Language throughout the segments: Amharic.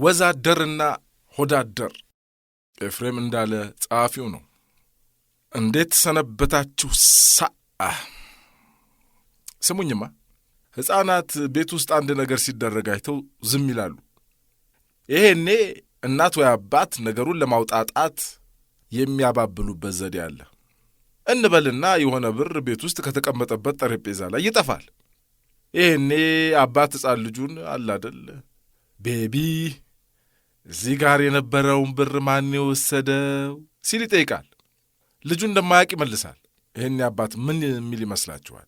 ወዛደርና ሆዳደር ኤፍሬም እንዳለ ጸሐፊው ነው። እንዴት ሰነበታችሁ? ስሙኝማ፣ ሕፃናት ቤት ውስጥ አንድ ነገር ሲደረግ አይተው ዝም ይላሉ። ይሄኔ እናት ወይ አባት ነገሩን ለማውጣጣት የሚያባብሉበት ዘዴ አለ። እንበልና የሆነ ብር ቤት ውስጥ ከተቀመጠበት ጠረጴዛ ላይ ይጠፋል። ይሄኔ አባት ሕፃን ልጁን አላደል ቤቢ እዚህ ጋር የነበረውን ብር ማን የወሰደው ሲል ይጠይቃል። ልጁ እንደማያውቅ ይመልሳል። ይሄኔ አባት ምን የሚል ይመስላችኋል?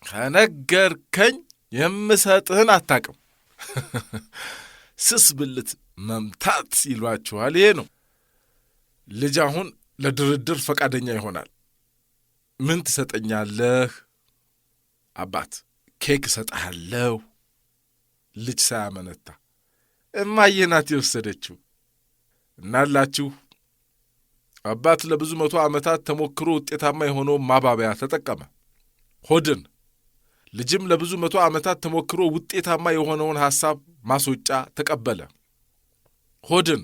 ከነገርከኝ የምሰጥህን አታቅም። ስስ ብልት መምታት ይሏችኋል። ይሄ ነው። ልጅ አሁን ለድርድር ፈቃደኛ ይሆናል። ምን ትሰጠኛለህ? አባት ኬክ እሰጥሃለሁ። ልጅ ሳያመነታ እማዬ ናት የወሰደችው። እናላችሁ አባት ለብዙ መቶ ዓመታት ተሞክሮ ውጤታማ የሆነውን ማባበያ ተጠቀመ፣ ሆድን። ልጅም ለብዙ መቶ ዓመታት ተሞክሮ ውጤታማ የሆነውን ሐሳብ ማስወጫ ተቀበለ፣ ሆድን።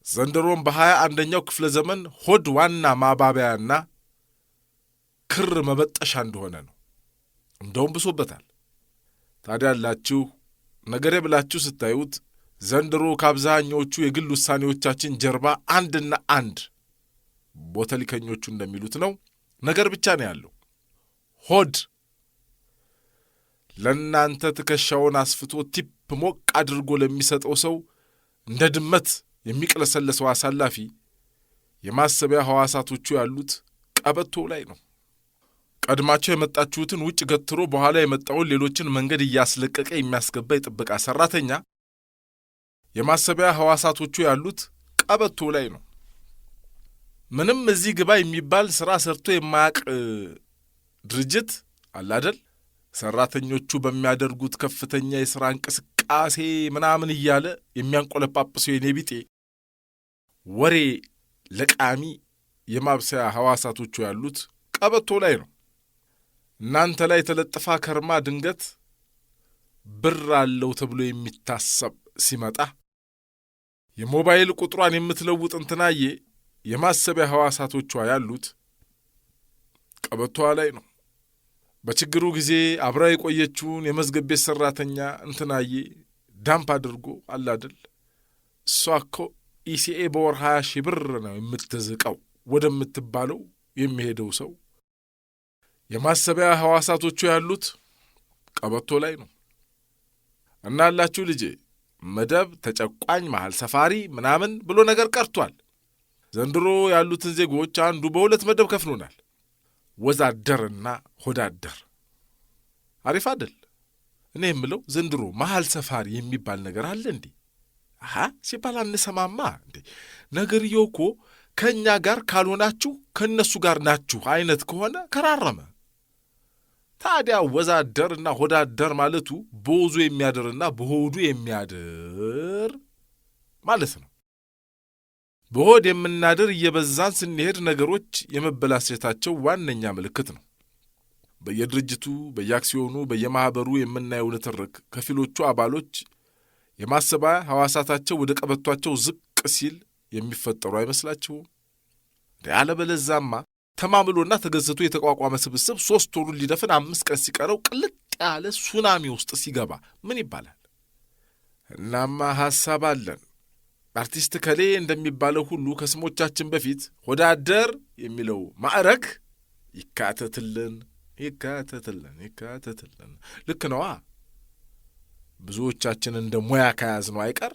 ዘንድሮም በ21ኛው ክፍለ ዘመን ሆድ ዋና ማባበያና ክር መበጠሻ እንደሆነ ነው። እንደውም ብሶበታል። ታዲያ ያላችሁ ነገሬ ብላችሁ ስታዩት ዘንድሮ ከአብዛኛዎቹ የግል ውሳኔዎቻችን ጀርባ አንድና አንድ ቦተሊከኞቹ እንደሚሉት ነው ነገር ብቻ ነው ያለው፣ ሆድ። ለእናንተ ትከሻውን አስፍቶ ቲፕ ሞቅ አድርጎ ለሚሰጠው ሰው እንደ ድመት የሚቅለሰለሰው አሳላፊ የማሰቢያ ሕዋሳቶቹ ያሉት ቀበቶው ላይ ነው። ቀድማቸው የመጣችሁትን ውጭ ገትሮ በኋላ የመጣውን ሌሎችን መንገድ እያስለቀቀ የሚያስገባ የጥበቃ ሠራተኛ የማሰቢያ ሕዋሳቶቹ ያሉት ቀበቶ ላይ ነው። ምንም እዚህ ግባ የሚባል ሥራ ሰርቶ የማያቅ ድርጅት አላደል ሠራተኞቹ በሚያደርጉት ከፍተኛ የሥራ እንቅስቃሴ ምናምን እያለ የሚያንቆለጳጵሰው የኔ ቢጤ ወሬ ለቃሚ የማብሰያ ሕዋሳቶቹ ያሉት ቀበቶ ላይ ነው። እናንተ ላይ ተለጥፋ ከርማ ድንገት ብር አለው ተብሎ የሚታሰብ ሲመጣ የሞባይል ቁጥሯን የምትለውጥ እንትናዬ የማሰቢያ ሕዋሳቶቿ ያሉት ቀበቶዋ ላይ ነው። በችግሩ ጊዜ አብራ የቆየችውን የመዝገብ ቤት ሠራተኛ እንትናዬ ዳምፕ አድርጎ አላደል እሷ እኮ ኢሲኤ በወር 20 ሺህ ብር ነው የምትዝቀው ወደምትባለው የሚሄደው ሰው የማሰቢያ ሕዋሳቶቹ ያሉት ቀበቶ ላይ ነው። እናላችሁ ልጄ መደብ ተጨቋኝ መሃል ሰፋሪ ምናምን ብሎ ነገር ቀርቷል። ዘንድሮ ያሉትን ዜጎች አንዱ በሁለት መደብ ከፍሎናል፣ ወዛደርና ሆዳደር። አሪፍ አይደል? እኔ የምለው ዘንድሮ መሃል ሰፋሪ የሚባል ነገር አለ እንዴ? ሲባል አንሰማማ እንዴ? ነገርየው እኮ ከእኛ ጋር ካልሆናችሁ ከእነሱ ጋር ናችሁ አይነት ከሆነ ከራረመ። ታዲያ ወዛደርና ሆዳደር ማለቱ በወዙ የሚያድርና በሆዱ የሚያድር ማለት ነው። በሆድ የምናድር እየበዛን ስንሄድ ነገሮች የመበላሸታቸው ዋነኛ ምልክት ነው። በየድርጅቱ በየአክሲዮኑ በየማኅበሩ የምናየው ንትርክ ከፊሎቹ አባሎች የማሰቢያ ሕዋሳታቸው ወደ ቀበቷቸው ዝቅ ሲል የሚፈጠሩ አይመስላችሁም? ያለበለዛማ ተማምሎና ተገዝቶ የተቋቋመ ስብስብ 3 ወሩን ሊደፍን 5 ቀን ሲቀረው ቅልጥ ያለ ሱናሚ ውስጥ ሲገባ ምን ይባላል? እናማ ሐሳብ አለን። አርቲስት ከሌ እንደሚባለው ሁሉ ከስሞቻችን በፊት ሆዳደር የሚለው ማዕረግ ይካተትልን። ልክ ነዋ። ብዙዎቻችን እንደ ሙያ ከያዝነው አይቀር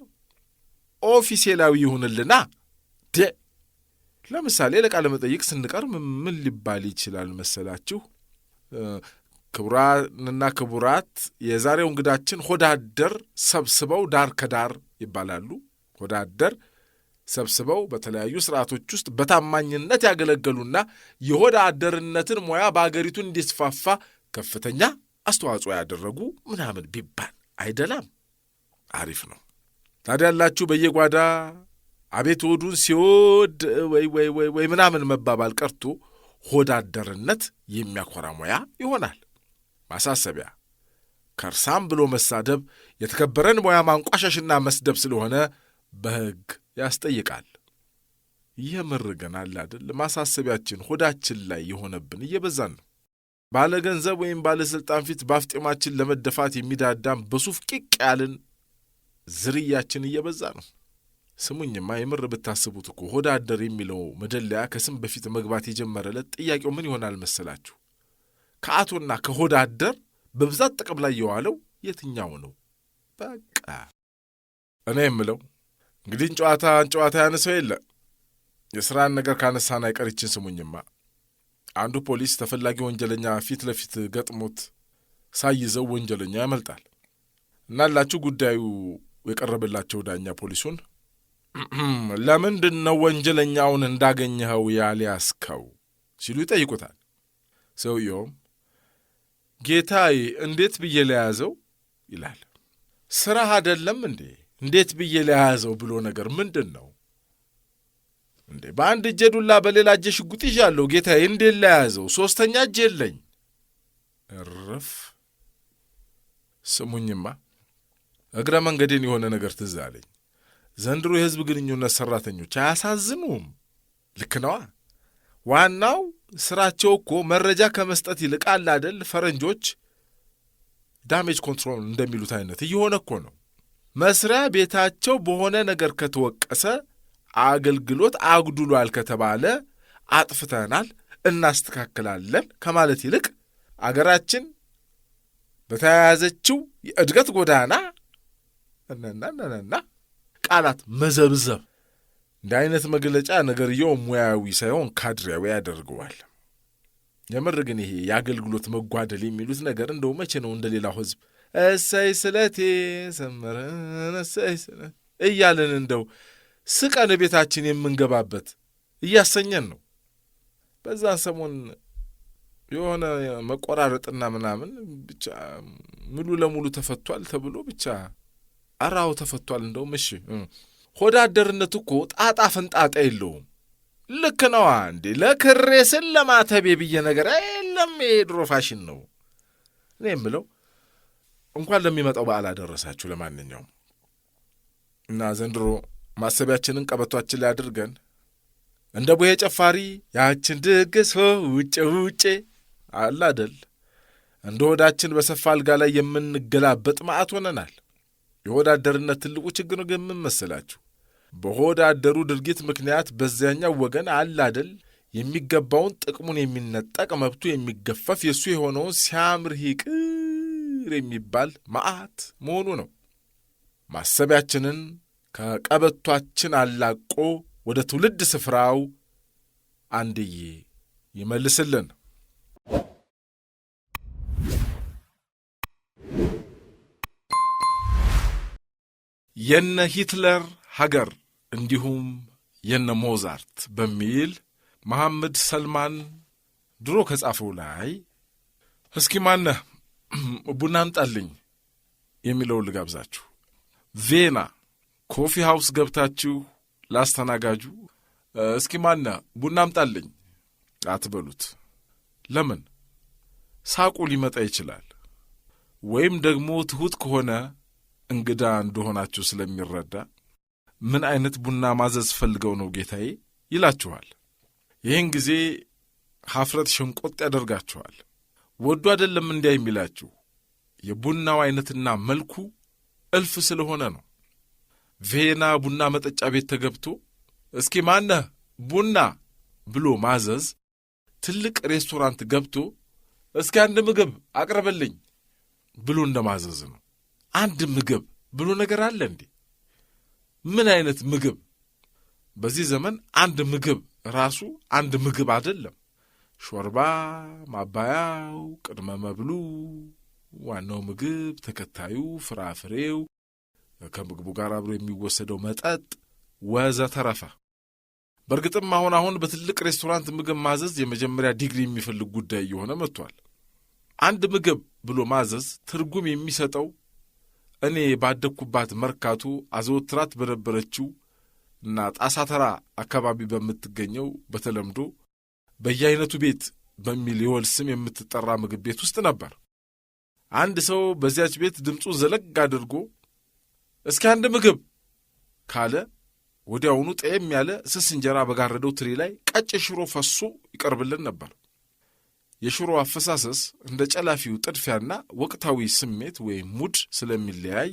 ኦፊሴላዊ ይሁንልና። ለምሳሌ ለቃለ መጠይቅ ስንቀርብ ምን ሊባል ይችላል መሰላችሁ? ክቡራንና ክቡራት፣ የዛሬው እንግዳችን ሆዳደር ሰብስበው ዳር ከዳር ይባላሉ። ሆዳደር ሰብስበው በተለያዩ ስርዓቶች ውስጥ በታማኝነት ያገለገሉና የሆዳ አደርነትን ሙያ በአገሪቱ እንዲስፋፋ ከፍተኛ አስተዋጽኦ ያደረጉ ምናምን ቢባል አይደላም? አሪፍ ነው። ታዲያ ያላችሁ በየጓዳ አቤት ሆዱን ሲወድ ወይ ምናምን መባባል ቀርቶ ሆዳደርነት የሚያኮራ ሙያ ይሆናል። ማሳሰቢያ፣ ከርሳም ብሎ መሳደብ የተከበረን ሙያ ማንቋሸሽና መስደብ ስለሆነ በሕግ ያስጠይቃል። የምር ግን አለ አይደል ማሳሰቢያችን ሆዳችን ላይ የሆነብን እየበዛን ነው። ባለ ገንዘብ ወይም ባለሥልጣን ፊት ባፍጤማችን ለመደፋት የሚዳዳም በሱፍ ቂቅ ያልን ዝርያችን እየበዛ ነው። ስሙኝማ የምር ብታስቡት እኮ ሆዳ አደር የሚለው መደለያ ከስም በፊት መግባት የጀመረለት ጥያቄው ምን ይሆናል መሰላችሁ? ከአቶና ከሆዳ አደር በብዛት ጥቅም ላይ የዋለው የትኛው ነው? በቃ እኔ የምለው እንግዲህ ጨዋታ ያነሰው የለ የሥራን ነገር ካነሳን አይቀርችን። ስሙኝማ አንዱ ፖሊስ ተፈላጊ ወንጀለኛ ፊት ለፊት ገጥሞት ሳይዘው ወንጀለኛ ያመልጣል። እናላችሁ ጉዳዩ የቀረበላቸው ዳኛ ፖሊሱን ለምንድን ነው ወንጀለኛውን እንዳገኘኸው ያልያዝከው ሲሉ ይጠይቁታል። ሰውየውም ጌታዬ እንዴት ብዬ ለያዘው ይላል። ሥራህ አይደለም እንዴ? እንዴት ብዬ ለያዘው ብሎ ነገር ምንድን ነው እንዴ? በአንድ እጄ ዱላ በሌላ እጄ ሽጉጥ ይዣለሁ ጌታዬ፣ እንዴት ለያዘው? ሦስተኛ እጄ የለኝ። እርፍ። ስሙኝማ እግረ መንገዴን የሆነ ነገር ትዝ አለኝ። ዘንድሮ የሕዝብ ግንኙነት ሠራተኞች አያሳዝኑም? ልክ ነዋ። ዋናው ሥራቸው እኮ መረጃ ከመስጠት ይልቅ አለ አይደል ፈረንጆች ዳሜጅ ኮንትሮል እንደሚሉት አይነት እየሆነ እኮ ነው። መስሪያ ቤታቸው በሆነ ነገር ከተወቀሰ አገልግሎት አጉድሏል ከተባለ አጥፍተናል እናስተካክላለን ከማለት ይልቅ አገራችን በተያያዘችው የእድገት ጎዳና እና ቃላት መዘብዘብ እንደ አይነት መግለጫ ነገርየው ሙያዊ ሳይሆን ካድሬያዊ ያደርገዋል። የምር ግን ይሄ የአገልግሎት መጓደል የሚሉት ነገር እንደው መቼ ነው እንደሌላው ሕዝብ እሰይ ስለቴ ሰመረን እሰይ ስለት እያለን እንደው ስቀን ቤታችን የምንገባበት እያሰኘን ነው። በዛን ሰሞን የሆነ መቆራረጥና ምናምን ብቻ ሙሉ ለሙሉ ተፈቷል ተብሎ ብቻ አራው ተፈቷል። እንደውም እሺ ሆዳደርነት እኮ ጣጣ ፈንጣጣ የለውም። ልክ ነዋ እንዴ? ለክሬ ስል ለማተቤ ብዬ ነገር የለም። የድሮ ፋሽን ነው። እኔ የምለው እንኳን ለሚመጣው በዓል አደረሳችሁ። ለማንኛውም እና ዘንድሮ ማሰቢያችንን ቀበቷችን ላይ አድርገን እንደ ቡሄ ጨፋሪ ያችን ድግስ ውጬ አላደል እንደ ሆዳችን በሰፋ አልጋ ላይ የምንገላበጥ ማዕት ሆነናል። የሆዳደርነት ትልቁ ችግር ግን ምን መሰላችሁ? በሆዳደሩ ድርጊት ምክንያት በዚያኛው ወገን አላደል የሚገባውን ጥቅሙን የሚነጠቅ መብቱ የሚገፈፍ የእሱ የሆነውን ሲያምር ይቅር የሚባል ማዕት መሆኑ ነው። ማሰቢያችንን ከቀበቷችን አላቆ ወደ ትውልድ ስፍራው አንድዬ ይመልስልን። የነ ሂትለር ሀገር እንዲሁም የነ ሞዛርት በሚል መሐመድ ሰልማን ድሮ ከጻፈው ላይ እስኪ ማነህ ቡና አምጣልኝ የሚለውን ልጋብዛችሁ። ቬና ኮፊ ሃውስ ገብታችሁ ላስተናጋጁ እስኪ ማነህ ቡና አምጣልኝ አትበሉት። ለምን? ሳቁ ሊመጣ ይችላል። ወይም ደግሞ ትሑት ከሆነ እንግዳ እንደሆናችሁ ስለሚረዳ ምን አይነት ቡና ማዘዝ ፈልገው ነው ጌታዬ ይላችኋል። ይህን ጊዜ ሀፍረት ሸንቆጥ ያደርጋችኋል። ወዱ አይደለም እንዲያ የሚላችሁ የቡናው አይነትና መልኩ እልፍ ስለሆነ ነው። ቬና ቡና መጠጫ ቤት ተገብቶ እስኪ ማነህ ቡና ብሎ ማዘዝ ትልቅ ሬስቶራንት ገብቶ እስኪ አንድ ምግብ አቅርበልኝ ብሎ እንደማዘዝ ነው። አንድ ምግብ ብሎ ነገር አለ እንዴ? ምን አይነት ምግብ? በዚህ ዘመን አንድ ምግብ ራሱ አንድ ምግብ አይደለም። ሾርባ፣ ማባያው፣ ቅድመ መብሉ፣ ዋናው ምግብ፣ ተከታዩ፣ ፍራፍሬው፣ ከምግቡ ጋር አብሮ የሚወሰደው መጠጥ ወዘተረፈ። በእርግጥም አሁን በትልቅ ሬስቶራንት ምግብ ማዘዝ የመጀመሪያ ዲግሪ የሚፈልግ ጉዳይ እየሆነ መጥቷል። አንድ ምግብ ብሎ ማዘዝ ትርጉም የሚሰጠው እኔ ባደግኩባት መርካቶ አዘወትራት በነበረችው እና ጣሳተራ አካባቢ በምትገኘው በተለምዶ በየአይነቱ ቤት በሚል የወል ስም የምትጠራ ምግብ ቤት ውስጥ ነበር። አንድ ሰው በዚያች ቤት ድምፁን ዘለግ አድርጎ እስኪ አንድ ምግብ ካለ ወዲያውኑ ጤም ያለ ስስ እንጀራ በጋረደው ትሪ ላይ ቀጭን ሽሮ ፈሶ ይቀርብልን ነበር። የሽሮ አፈሳሰስ እንደ ጨላፊው ጥድፊያና ወቅታዊ ስሜት ወይም ሙድ ስለሚለያይ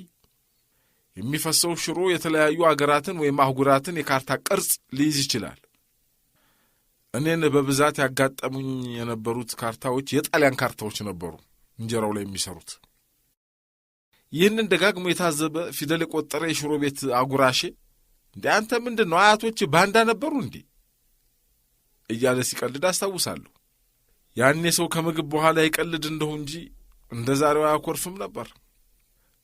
የሚፈሰው ሽሮ የተለያዩ አገራትን ወይም አህጉራትን የካርታ ቅርጽ ሊይዝ ይችላል። እኔን በብዛት ያጋጠሙኝ የነበሩት ካርታዎች የጣሊያን ካርታዎች ነበሩ እንጀራው ላይ የሚሰሩት። ይህንን ደጋግሞ የታዘበ ፊደል የቆጠረ የሽሮ ቤት አጉራሼ እንዴ አንተ ምንድን ነው አያቶች ባንዳ ነበሩ እንዴ እያለ ሲቀልድ አስታውሳለሁ። ያኔ ሰው ከምግብ በኋላ ይቀልድ እንደሁ እንጂ እንደ ዛሬው አያኮርፍም ነበር።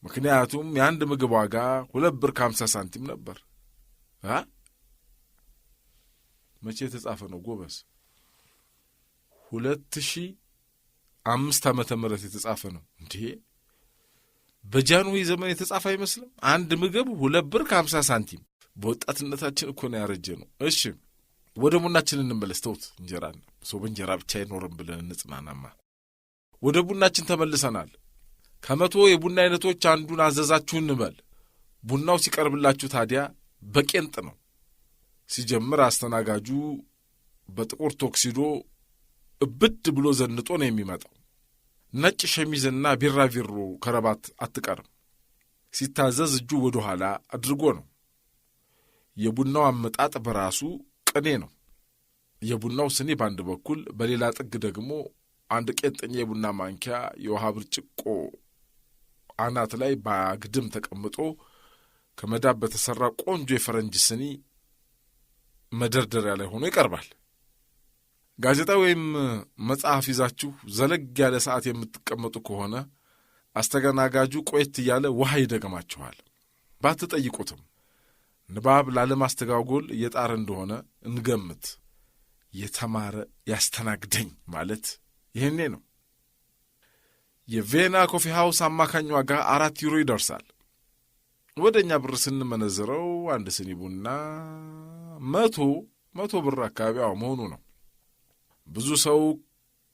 ምክንያቱም የአንድ ምግብ ዋጋ 2 ብር ከ50 ሳንቲም ነበር። መቼ የተጻፈ ነው ጎበዝ? 2005 ዓመተ ምህረት የተጻፈ ነው እንዴ? በጃንሆይ ዘመን የተጻፈ አይመስልም? አንድ ምግብ 2 ብር ከ50 ሳንቲም። በወጣትነታችን እኮ ነው ያረጀ ነው። እሺ ወደ ቡናችን እንመለስ። ተውት እንጀራን ሰው በእንጀራ ብቻ አይኖርም ብለን እንጽናናማ። ወደ ቡናችን ተመልሰናል። ከ100 የቡና አይነቶች አንዱን አዘዛችሁ እንበል። ቡናው ሲቀርብላችሁ ታዲያ በቄንጥ ነው። ሲጀምር አስተናጋጁ በጥቁር ቶክሲዶ እብድ ብሎ ዘንጦ ነው የሚመጣው። ነጭ ሸሚዝና ቢራቪሮ ከረባት አትቀርም። ሲታዘዝ እጁ ወደ ኋላ አድርጎ ነው። የቡናው አመጣጥ በራሱ ቅኔ ነው። የቡናው ስኒ በአንድ በኩል፣ በሌላ ጥግ ደግሞ አንድ ቄንጠኛ የቡና ማንኪያ የውሃ ብርጭቆ አናት ላይ በአግድም ተቀምጦ ከመዳብ በተሠራ ቆንጆ የፈረንጅ ስኒ መደርደሪያ ላይ ሆኖ ይቀርባል። ጋዜጣ ወይም መጽሐፍ ይዛችሁ ዘለግ ያለ ሰዓት የምትቀመጡ ከሆነ አስተናጋጁ ቆየት እያለ ውሃ ይደገማችኋል። ባትጠይቁትም ንባብ ላለማስተጓጎል እየጣረ እንደሆነ እንገምት። የተማረ ያስተናግደኝ ማለት ይህኔ ነው። የቬና ኮፊ ሃውስ አማካኝ ዋጋ 4 ዩሮ ይደርሳል። ወደ እኛ ብር ስንመነዝረው አንድ ስኒ ቡና 100 ብር አካባቢ መሆኑ ነው። ብዙ ሰው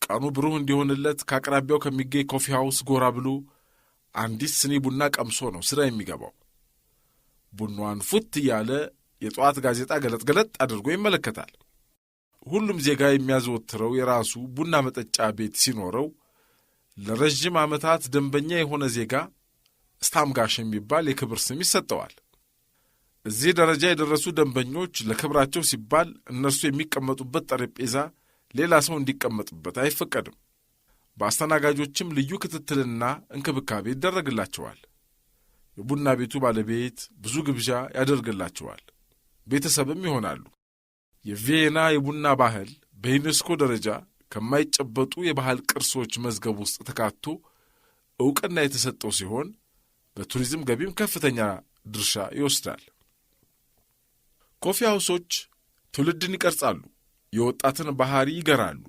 ቀኑ ብሩህ እንዲሆንለት ከአቅራቢያው ከሚገኝ ኮፊ ሃውስ ጎራ ብሎ አንዲት ስኒ ቡና ቀምሶ ነው ስራ የሚገባው። ቡናዋን ፉት እያለ የጠዋት ጋዜጣ ገለጥ ገለጥ አድርጎ ይመለከታል። ሁሉም ዜጋ የሚያዘወትረው የራሱ ቡና መጠጫ ቤት ሲኖረው ለረጅም ዓመታት ደንበኛ የሆነ ዜጋ ስታምጋሽ የሚባል የክብር ስም ይሰጠዋል። እዚህ ደረጃ የደረሱ ደንበኞች ለክብራቸው ሲባል እነርሱ የሚቀመጡበት ጠረጴዛ ሌላ ሰው እንዲቀመጥበት አይፈቀድም። በአስተናጋጆችም ልዩ ክትትልና እንክብካቤ ይደረግላቸዋል። የቡና ቤቱ ባለቤት ብዙ ግብዣ ያደርግላቸዋል። ቤተሰብም ይሆናሉ። የቪየና የቡና ባህል በዩኔስኮ ደረጃ ከማይጨበጡ የባህል ቅርሶች መዝገብ ውስጥ ተካቶ ዕውቅና የተሰጠው ሲሆን በቱሪዝም ገቢም ከፍተኛ ድርሻ ይወስዳል። ኮፊ ሃውሶች ትውልድን ይቀርጻሉ፣ የወጣትን ባህሪ ይገራሉ፣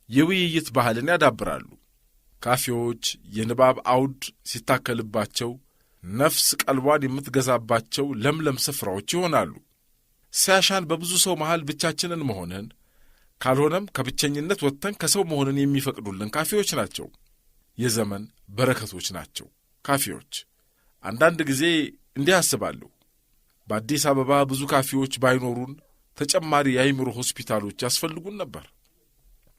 የውይይት ባህልን ያዳብራሉ። ካፌዎች የንባብ አውድ ሲታከልባቸው ነፍስ ቀልቧን የምትገዛባቸው ለምለም ስፍራዎች ይሆናሉ። ሲያሻን በብዙ ሰው መሃል ብቻችንን መሆንን ካልሆነም ከብቸኝነት ወጥተን ከሰው መሆንን የሚፈቅዱልን ካፌዎች ናቸው። የዘመን በረከቶች ናቸው ካፌዎች። አንዳንድ ጊዜ እንዲህ አስባለሁ፣ በአዲስ አበባ ብዙ ካፌዎች ባይኖሩን ተጨማሪ የአይምሮ ሆስፒታሎች ያስፈልጉን ነበር።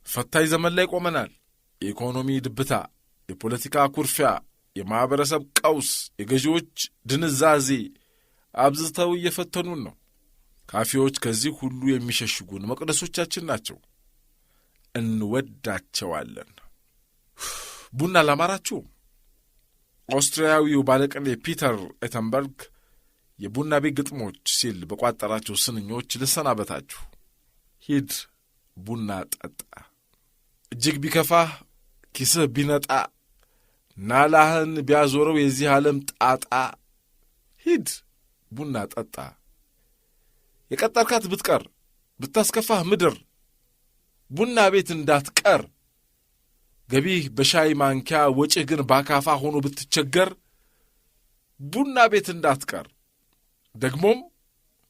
ፈታኝ ዘመን ላይ ቆመናል። የኢኮኖሚ ድብታ፣ የፖለቲካ ኩርፊያ፣ የማኅበረሰብ ቀውስ፣ የገዢዎች ድንዛዜ አብዝተው እየፈተኑን ነው። ካፌዎች ከዚህ ሁሉ የሚሸሽጉን መቅደሶቻችን ናቸው። እንወዳቸዋለን። ቡና ላማራችሁ። ኦስትሪያዊው ባለቅኔ ፒተር ኤተንበርግ የቡና ቤት ግጥሞች ሲል በቋጠራቸው ስንኞች ልሰናበታችሁ። ሂድ ቡና ጠጣ፣ እጅግ ቢከፋህ ኪስህ ቢነጣ፣ ናላህን ቢያዞረው የዚህ ዓለም ጣጣ፣ ሂድ ቡና ጠጣ። የቀጠርካት ብትቀር ብታስከፋህ ምድር፣ ቡና ቤት እንዳትቀር። ገቢህ በሻይ ማንኪያ ወጪህ ግን ባካፋ ሆኖ ብትቸገር፣ ቡና ቤት እንዳትቀር። ደግሞም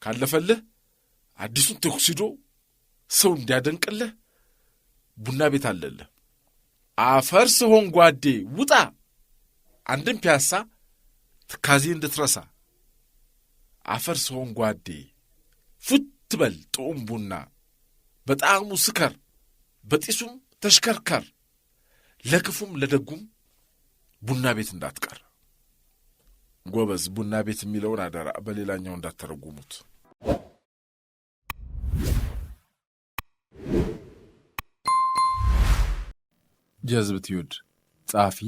ካለፈልህ አዲሱን ቶክሲዶ ሰው እንዲያደንቅልህ ቡና ቤት አለልህ። አፈር ስሆን ጓዴ ውጣ አንድም ፒያሳ ትካዜ እንድትረሳ አፈር ሰውን ጓዴ ፉት በል ጥዑም ቡና በጣዕሙ ስከር በጢሱም ተሽከርከር ለክፉም ለደጉም ቡና ቤት እንዳትቀር። ጎበዝ ቡና ቤት የሚለውን አደራ በሌላኛው እንዳትተረጉሙት። ጀዝብትዩድ ጸሐፊ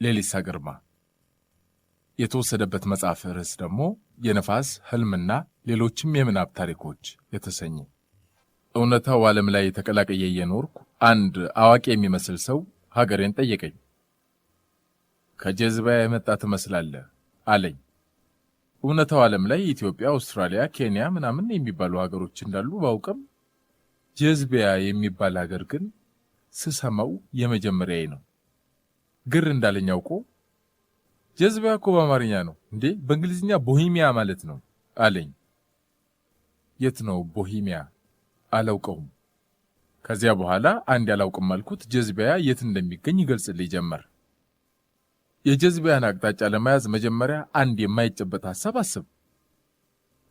ሌሊሳ ግርማ። የተወሰደበት መጽሐፍ ርዕስ ደግሞ የነፋስ ሕልምና ሌሎችም የምናብ ታሪኮች የተሰኘ። እውነታው ዓለም ላይ ተቀላቀየ እየኖርኩ አንድ አዋቂ የሚመስል ሰው ሀገሬን ጠየቀኝ። ከጀዝባያ የመጣ ትመስላለህ አለኝ። እውነታው ዓለም ላይ ኢትዮጵያ፣ አውስትራሊያ፣ ኬንያ ምናምን የሚባሉ ሀገሮች እንዳሉ ባውቅም ጀዝባያ የሚባል ሀገር ግን ስሰማው የመጀመሪያዬ ነው። ግር እንዳለኝ አውቆ ጀዝባያ እኮ በአማርኛ ነው እንዴ? በእንግሊዝኛ ቦሂሚያ ማለት ነው አለኝ። የት ነው ቦሂሚያ? አላውቀውም። ከዚያ በኋላ አንድ ያላውቅም አልኩት። ጀዝባያ የት እንደሚገኝ ይገልጽልኝ ጀመር። የጀዝባያን አቅጣጫ ለመያዝ መጀመሪያ አንድ የማይጨበጥ ሐሳብ አስብ።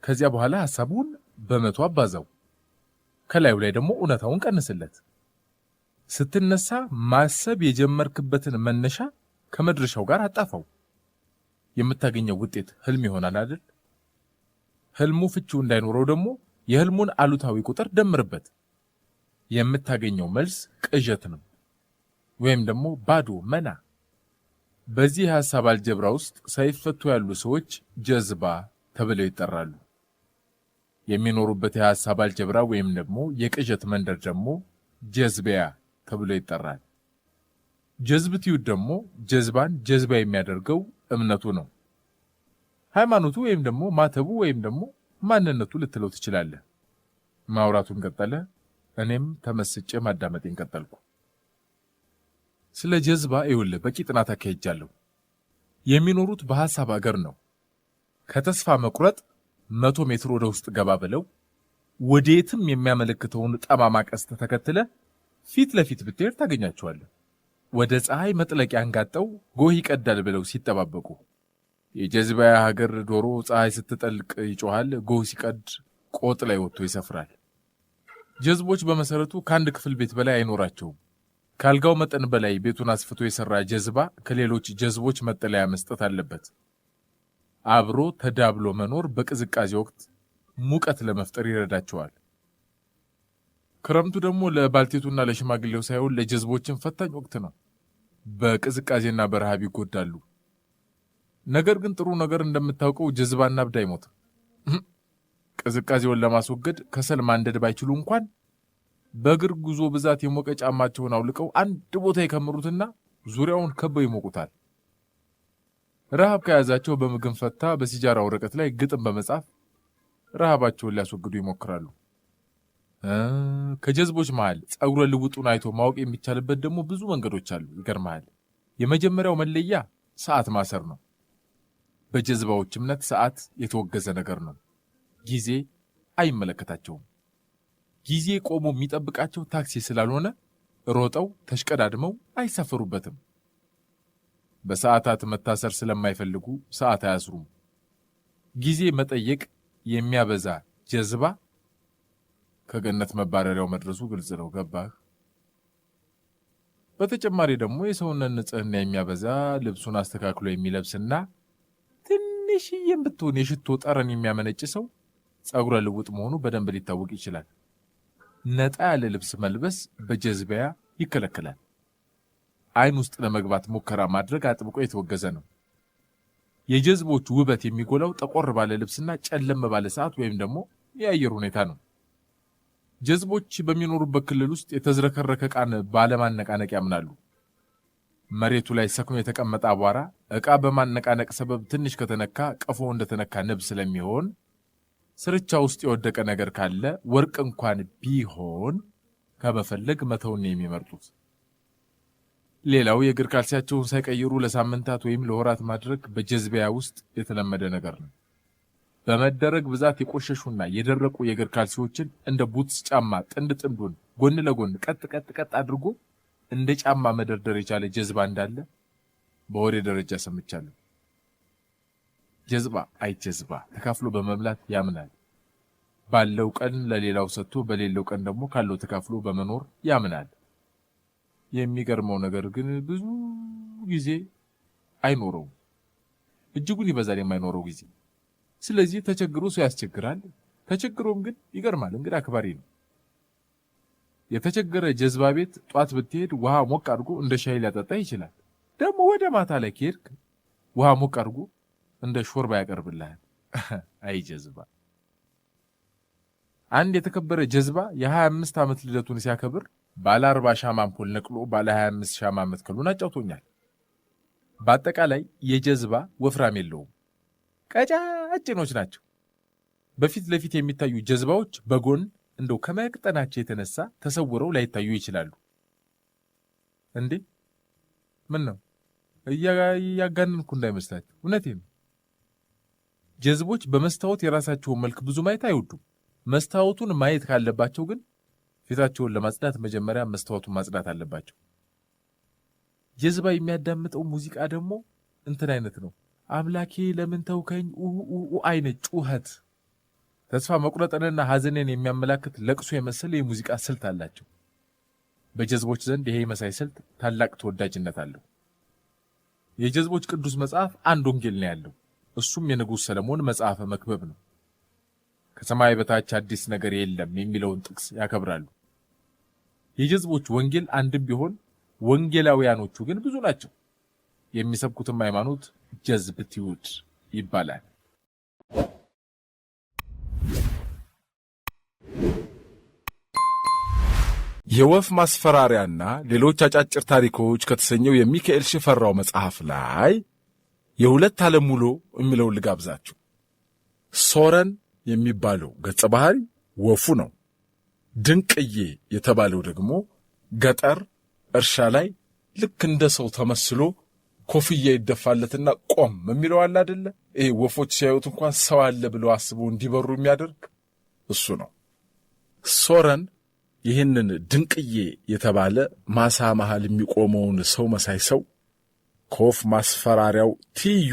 ከዚያ በኋላ ሐሳቡን በመቶ አባዛው። ከላዩ ላይ ደግሞ እውነታውን ቀንስለት። ስትነሳ ማሰብ የጀመርክበትን መነሻ ከመድረሻው ጋር አጣፋው። የምታገኘው ውጤት ህልም ይሆናል አይደል? ህልሙ ፍቺው እንዳይኖረው ደግሞ የህልሙን አሉታዊ ቁጥር ደምርበት። የምታገኘው መልስ ቅዠት ነው ወይም ደግሞ ባዶ መና። በዚህ የሐሳብ አልጀብራ ውስጥ ሳይፈቱ ያሉ ሰዎች ጀዝባ ተብለው ይጠራሉ። የሚኖሩበት የሐሳብ አልጀብራ ወይም ደግሞ የቅዠት መንደር ደግሞ ጀዝቢያ ተብሎ ይጠራል። ጀዝብትዩድ ደግሞ ጀዝባን ጀዝባ የሚያደርገው እምነቱ ነው። ሃይማኖቱ ወይም ደግሞ ማተቡ ወይም ደግሞ ማንነቱ ልትለው ትችላለህ። ማውራቱን ቀጠለ። እኔም ተመስጬ ማዳመጤን ቀጠልኩ። ስለ ጀዝባ ይኸውልህ በቂ ጥናት አካሄጃለሁ። የሚኖሩት በሐሳብ አገር ነው። ከተስፋ መቁረጥ 100 ሜትር ወደ ውስጥ ገባ ብለው ወዴትም የሚያመለክተውን ጠማማ ቀስት ተከትለ ፊት ለፊት ብትሄድ ታገኛቸዋለህ። ወደ ፀሐይ መጥለቂያ አንጋጠው ጎህ ይቀዳል ብለው ሲጠባበቁ። የጀዝባያ ሀገር ዶሮ ፀሐይ ስትጠልቅ ይጮሃል፣ ጎህ ሲቀድ ቆጥ ላይ ወጥቶ ይሰፍራል። ጀዝቦች በመሰረቱ ከአንድ ክፍል ቤት በላይ አይኖራቸውም። ካልጋው መጠን በላይ ቤቱን አስፍቶ የሰራ ጀዝባ ከሌሎች ጀዝቦች መጠለያ መስጠት አለበት። አብሮ ተዳብሎ መኖር በቅዝቃዜ ወቅት ሙቀት ለመፍጠር ይረዳቸዋል። ክረምቱ ደግሞ ለባልቴቱና ለሽማግሌው ሳይሆን ለጀዝቦችን ፈታኝ ወቅት ነው። በቅዝቃዜና በረሃብ ይጎዳሉ። ነገር ግን ጥሩ ነገር እንደምታውቀው ጀዝባና እብድ አይሞትም። ቅዝቃዜውን ለማስወገድ ከሰል ማንደድ ባይችሉ እንኳን በእግር ጉዞ ብዛት የሞቀ ጫማቸውን አውልቀው አንድ ቦታ ይከምሩትና ዙሪያውን ከበው ይሞቁታል። ረሃብ ከያዛቸው በምግብ ፈታ በሲጃራ ወረቀት ላይ ግጥም በመጻፍ ረሃባቸውን ሊያስወግዱ ይሞክራሉ። ከጀዝቦች መሃል ጸጉረ ልውጡን አይቶ ማወቅ የሚቻልበት ደግሞ ብዙ መንገዶች አሉ። ይገርማል። የመጀመሪያው መለያ ሰዓት ማሰር ነው። በጀዝባዎች እምነት ሰዓት የተወገዘ ነገር ነው። ጊዜ አይመለከታቸውም። ጊዜ ቆሞ የሚጠብቃቸው ታክሲ ስላልሆነ ሮጠው ተሽቀዳድመው አይሳፈሩበትም። በሰዓታት መታሰር ስለማይፈልጉ ሰዓት አያስሩም። ጊዜ መጠየቅ የሚያበዛ ጀዝባ ከገነት መባረሪያው መድረሱ ግልጽ ነው። ገባህ? በተጨማሪ ደግሞ የሰውነት ንጽህና የሚያበዛ ልብሱን አስተካክሎ የሚለብስና ትንሽዬም ብትሆን የሽቶ ጠረን የሚያመነጭ ሰው ጸጉረ ልውጥ መሆኑ በደንብ ሊታወቅ ይችላል። ነጣ ያለ ልብስ መልበስ በጀዝባያ ይከለከላል። አይን ውስጥ ለመግባት ሙከራ ማድረግ አጥብቆ የተወገዘ ነው። የጀዝቦች ውበት የሚጎላው ጠቆር ባለ ልብስና ጨለም ባለ ሰዓት ወይም ደግሞ የአየር ሁኔታ ነው። ጀዝቦች በሚኖሩበት ክልል ውስጥ የተዝረከረከ ዕቃን ባለማነቃነቅ ያምናሉ። መሬቱ ላይ ሰክኖ የተቀመጠ አቧራ ዕቃ በማነቃነቅ ሰበብ ትንሽ ከተነካ ቀፎ እንደተነካ ንብ ስለሚሆን ስርቻ ውስጥ የወደቀ ነገር ካለ ወርቅ እንኳን ቢሆን ከመፈለግ መተውን የሚመርጡት። ሌላው የእግር ካልሲያቸውን ሳይቀይሩ ለሳምንታት ወይም ለወራት ማድረግ በጀዝባያ ውስጥ የተለመደ ነገር ነው። በመደረግ ብዛት የቆሸሹና የደረቁ የእግር ካልሲዎችን እንደ ቡትስ ጫማ ጥንድ ጥንዱን ጎን ለጎን ቀጥ ቀጥ ቀጥ አድርጎ እንደ ጫማ መደርደር የቻለ ጀዝባ እንዳለ በወሬ ደረጃ ሰምቻለሁ። ጀዝባ አይጀዝባ ተካፍሎ በመብላት ያምናል። ባለው ቀን ለሌላው ሰጥቶ በሌለው ቀን ደግሞ ካለው ተካፍሎ በመኖር ያምናል። የሚገርመው ነገር ግን ብዙ ጊዜ አይኖረውም። እጅጉን ይበዛል የማይኖረው ጊዜ። ስለዚህ ተቸግሮ ሰው ያስቸግራል። ተቸግሮም ግን ይገርማል፣ እንግዳ አክባሪ ነው። የተቸገረ ጀዝባ ቤት ጧት ብትሄድ ውሃ ሞቅ አድርጎ እንደ ሻይ ሊያጠጣ ይችላል። ደግሞ ወደ ማታ ላይ ከሄድክ ውሃ ሞቅ አድርጎ እንደ ሾርባ ያቀርብልሃል። አይ ጀዝባ። አንድ የተከበረ ጀዝባ የ25 ዓመት ልደቱን ሲያከብር ባለ 40 ሻማ አምፖል ነቅሎ ባለ 25 ሻማ መትከሉን አጫውቶኛል። በአጠቃላይ የጀዝባ ወፍራም የለውም፣ ቀጫጭኖች ናቸው። በፊት ለፊት የሚታዩ ጀዝባዎች በጎን እንደው ከመቅጠናቸው የተነሳ ተሰውረው ላይታዩ ይችላሉ። እንዴ ምን ነው እያጋነንኩ እንዳይመስላችሁ፣ እውነቴን ነው። ጀዝቦች በመስታወት የራሳቸውን መልክ ብዙ ማየት አይወዱም። መስታወቱን ማየት ካለባቸው ግን ፊታቸውን ለማጽዳት መጀመሪያ መስታወቱን ማጽዳት አለባቸው። ጀዝባ የሚያዳምጠው ሙዚቃ ደግሞ እንትን አይነት ነው። አምላኬ ለምን ተውከኝ አይነት ጩኸት፣ ተስፋ መቁረጥንና ሐዘንን የሚያመላክት ለቅሶ የመሰለ የሙዚቃ ስልት አላቸው። በጀዝቦች ዘንድ ይሄ መሳይ ስልት ታላቅ ተወዳጅነት አለው። የጀዝቦች ቅዱስ መጽሐፍ አንድ ወንጌል ነው ያለው። እሱም የንጉሥ ሰለሞን መጽሐፈ መክብብ ነው። ከሰማይ በታች አዲስ ነገር የለም የሚለውን ጥቅስ ያከብራሉ። የጀዝቦች ወንጌል አንድም ቢሆን ወንጌላውያኖቹ ግን ብዙ ናቸው። የሚሰብኩትም ሃይማኖት ጀዝብቲዩድ ይባላል። የወፍ ማስፈራሪያና ሌሎች አጫጭር ታሪኮች ከተሰኘው የሚካኤል ሽፈራው መጽሐፍ ላይ የሁለት ዓለም ሙሉ የሚለውን ልጋብዛችሁ። ሶረን የሚባለው ገጸ ባህሪ ወፉ ነው። ድንቅዬ የተባለው ደግሞ ገጠር እርሻ ላይ ልክ እንደ ሰው ተመስሎ ኮፍያ ይደፋለትና ቆም የሚለው አለ አይደለ? ይሄ ወፎች ሲያዩት እንኳን ሰው አለ ብለው አስበው እንዲበሩ የሚያደርግ እሱ ነው። ሶረን ይህንን ድንቅዬ የተባለ ማሳ መሃል የሚቆመውን ሰው መሳይ ሰው ከወፍ ማስፈራሪያው ትይዩ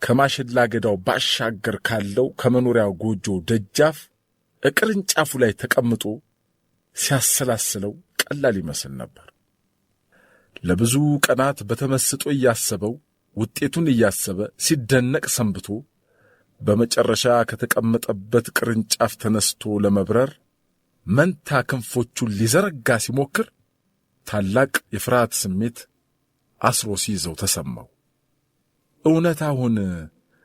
ከማሽላ ገዳው ባሻገር ካለው ከመኖሪያው ጎጆ ደጃፍ ቅርንጫፉ ላይ ተቀምጦ ሲያሰላስለው ቀላል ይመስል ነበር። ለብዙ ቀናት በተመስጦ እያሰበው ውጤቱን እያሰበ ሲደነቅ ሰንብቶ በመጨረሻ ከተቀመጠበት ቅርንጫፍ ተነስቶ ለመብረር መንታ ክንፎቹን ሊዘረጋ ሲሞክር ታላቅ የፍርሃት ስሜት አስሮ ሲይዘው ተሰማው። እውነት አሁን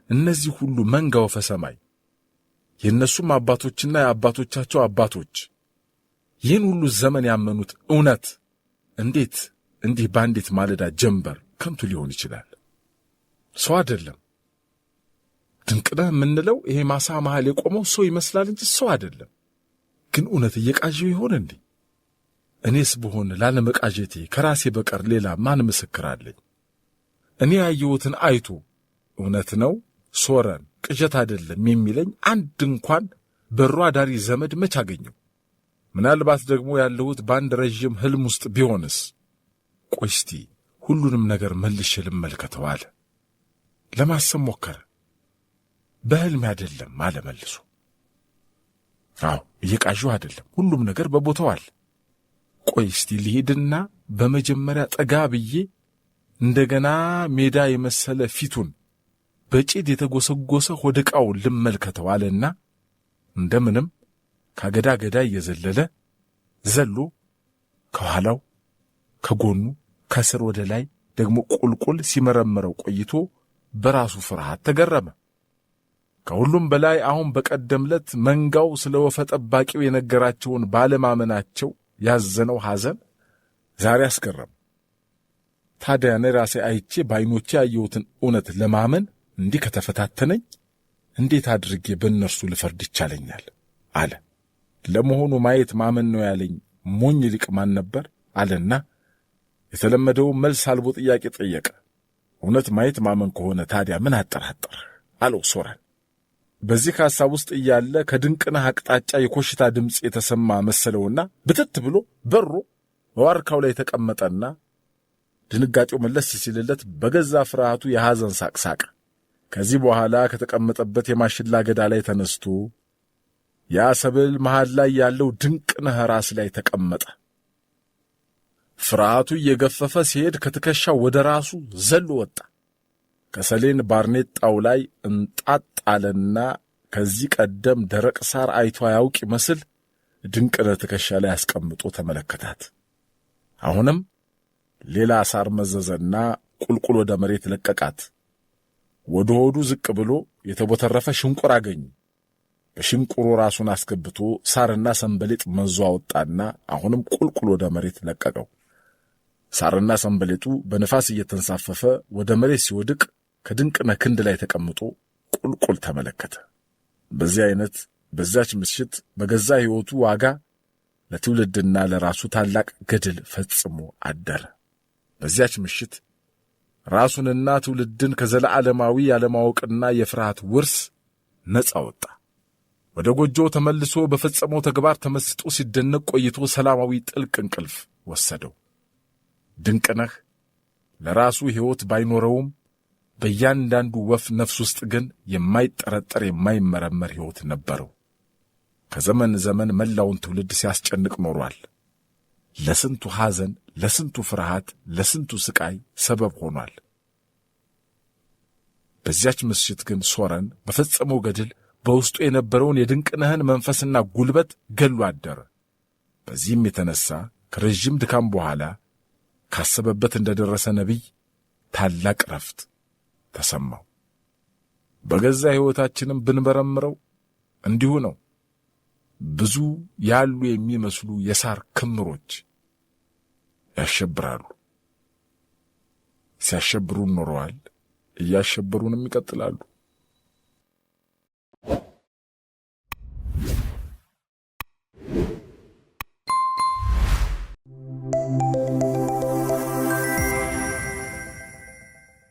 እነዚህ ሁሉ መንጋ ወፈ ሰማይ የእነሱም አባቶችና የአባቶቻቸው አባቶች ይህን ሁሉ ዘመን ያመኑት እውነት እንዴት እንዲህ በአንዲት ማለዳ ጀንበር ከንቱ ሊሆን ይችላል? ሰው አይደለም። ድንቅነህ የምንለው ይሄ ማሳ መሃል የቆመው ሰው ይመስላል እንጂ ሰው አይደለም። ግን እውነት እየቃዠው ይሆን እንዴ? እኔስ ብሆን ላለመቃዠቴ ከራሴ በቀር ሌላ ማን ምስክር አለኝ? እኔ ያየሁትን አይቶ እውነት ነው ሶረን ቅዠት አይደለም የሚለኝ አንድ እንኳን በሯ ዳሪ ዘመድ መች አገኘው? ምናልባት ደግሞ ያለሁት በአንድ ረዥም ህልም ውስጥ ቢሆንስ? ቆይ እስቲ ሁሉንም ነገር መልሼ ልመልከተው አለ። ለማሰብ ሞከረ። በህልም አይደለም አለ መልሶ። አዎ እየቃዠሁ አይደለም፣ ሁሉም ነገር በቦታው አለ። ቆይ እስቲ ልሄድና በመጀመሪያ ጠጋ ብዬ እንደገና ሜዳ የመሰለ ፊቱን በጭድ የተጎሰጎሰ ሆድቃውን ልመልከተው አለና እንደምንም ካገዳ ገዳ እየዘለለ ዘሎ ከኋላው ከጎኑ ከስር ወደ ላይ ደግሞ ቁልቁል ሲመረምረው ቆይቶ በራሱ ፍርሃት ተገረመ። ከሁሉም በላይ አሁን በቀደምለት መንጋው ስለ ወፈ ጠባቂው የነገራቸውን ባለማመናቸው ያዘነው ሐዘን ዛሬ አስገረም። ታዲያ እኔ ራሴ አይቼ በዓይኖቼ ያየሁትን እውነት ለማመን እንዲህ ከተፈታተነኝ እንዴት አድርጌ በእነርሱ ልፈርድ ይቻለኛል አለ። ለመሆኑ ማየት ማመን ነው ያለኝ ሞኝ ሊቅ ማን ነበር አለና የተለመደው መልስ አልቦ ጥያቄ ጠየቀ። እውነት ማየት ማመን ከሆነ ታዲያ ምን አጠራጠረ አለው ሶረን። በዚህ ሐሳብ ውስጥ እያለ ከድንቅነህ አቅጣጫ የኮሽታ ድምፅ የተሰማ መሰለውና ብትት ብሎ በሮ በዋርካው ላይ ተቀመጠና ድንጋጤው መለስ ሲልለት በገዛ ፍርሃቱ የሐዘን ሳቅ ሳቀ። ከዚህ በኋላ ከተቀመጠበት የማሽላ ገዳ ላይ ተነስቶ ያ ሰብል መሃል ላይ ያለው ድንቅነህ ራስ ላይ ተቀመጠ። ፍርሃቱ እየገፈፈ ሲሄድ ከትከሻው ወደ ራሱ ዘሎ ወጣ። ከሰሌን ባርኔጣው ላይ እንጣጣለና ከዚህ ቀደም ደረቅ ሳር አይቶ ያውቅ ይመስል ድንቅነህ ትከሻ ላይ አስቀምጦ ተመለከታት። አሁንም ሌላ ሳር መዘዘና ቁልቁል ወደ መሬት ለቀቃት። ወደ ሆዱ ዝቅ ብሎ የተቦተረፈ ሽንቁር አገኘ። በሽንቁሩ ራሱን አስገብቶ ሳርና ሰንበሌጥ መዞ አወጣና አሁንም ቁልቁል ወደ መሬት ለቀቀው። ሳርና ሰንበሌጡ በንፋስ እየተንሳፈፈ ወደ መሬት ሲወድቅ ከድንቅነህ ክንድ ላይ ተቀምጦ ቁልቁል ተመለከተ። በዚህ አይነት በዛች ምሽት በገዛ ሕይወቱ ዋጋ ለትውልድና ለራሱ ታላቅ ገድል ፈጽሞ አደረ። በዚያች ምሽት ራሱንና ትውልድን ከዘለዓለማዊ ያለማወቅና የፍርሃት ውርስ ነፃ ወጣ። ወደ ጎጆው ተመልሶ በፈጸመው ተግባር ተመስጦ ሲደነቅ ቆይቶ ሰላማዊ ጥልቅ እንቅልፍ ወሰደው። ድንቅነህ ለራሱ ሕይወት ባይኖረውም በእያንዳንዱ ወፍ ነፍስ ውስጥ ግን የማይጠረጠር የማይመረመር ሕይወት ነበረው። ከዘመን ዘመን መላውን ትውልድ ሲያስጨንቅ ኖሯል። ለስንቱ ሐዘን፣ ለስንቱ ፍርሃት፣ ለስንቱ ስቃይ ሰበብ ሆኗል። በዚያች ምሽት ግን ሶረን በፈጸመው ገድል በውስጡ የነበረውን የድንቅነህን መንፈስና ጉልበት ገሎ አደረ። በዚህም የተነሳ ከረዥም ድካም በኋላ ካሰበበት እንደደረሰ ነቢይ ታላቅ ረፍት ተሰማው። በገዛ ሕይወታችንም ብንመረምረው እንዲሁ ነው። ብዙ ያሉ የሚመስሉ የሳር ክምሮች ያሸብራሉ። ሲያሸብሩን ኖረዋል፣ እያሸበሩንም ይቀጥላሉ።